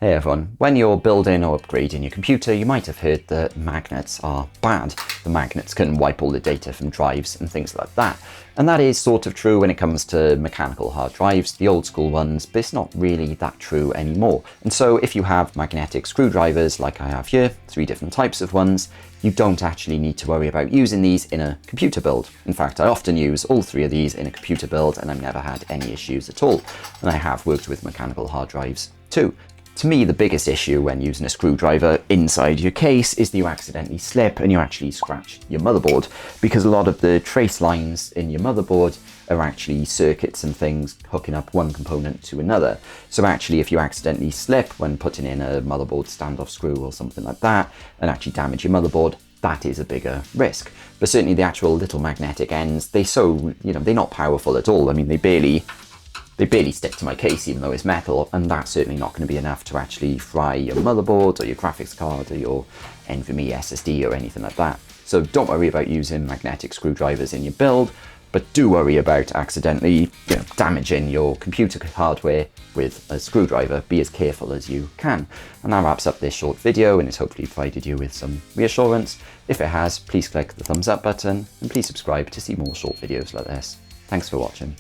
Hey everyone, when you're building or upgrading your computer, you might have heard that magnets are bad. The magnets can wipe all the data from drives and things like that. And that is sort of true when it comes to mechanical hard drives, the old school ones, but it's not really that true anymore. And so if you have magnetic screwdrivers like I have here, 3 different types of ones, you don't actually need to worry about using these in a computer build. In fact, I often use all 3 of these in a computer build and I've never had any issues at all. And I have worked with mechanical hard drives too. To me, the biggest issue when using a screwdriver inside your case is that you accidentally slip and you actually scratch your motherboard, because a lot of the trace lines in your motherboard are actually circuits and things hooking up one component to another. So actually, if you accidentally slip when putting in a motherboard standoff screw or something like that and actually damage your motherboard, that is a bigger risk. But certainly the actual little magnetic ends, they're not powerful at all. I mean, they barely stick to my case even though it's metal, and that's certainly not going to be enough to actually fry your motherboard or your graphics card or your NVMe SSD or anything like that. So don't worry about using magnetic screwdrivers in your build, but do worry about accidentally damaging your computer hardware with a screwdriver. Be as careful as you can. And that wraps up this short video, and it's hopefully provided you with some reassurance. If it has, please click the thumbs up button and please subscribe to see more short videos like this. Thanks for watching.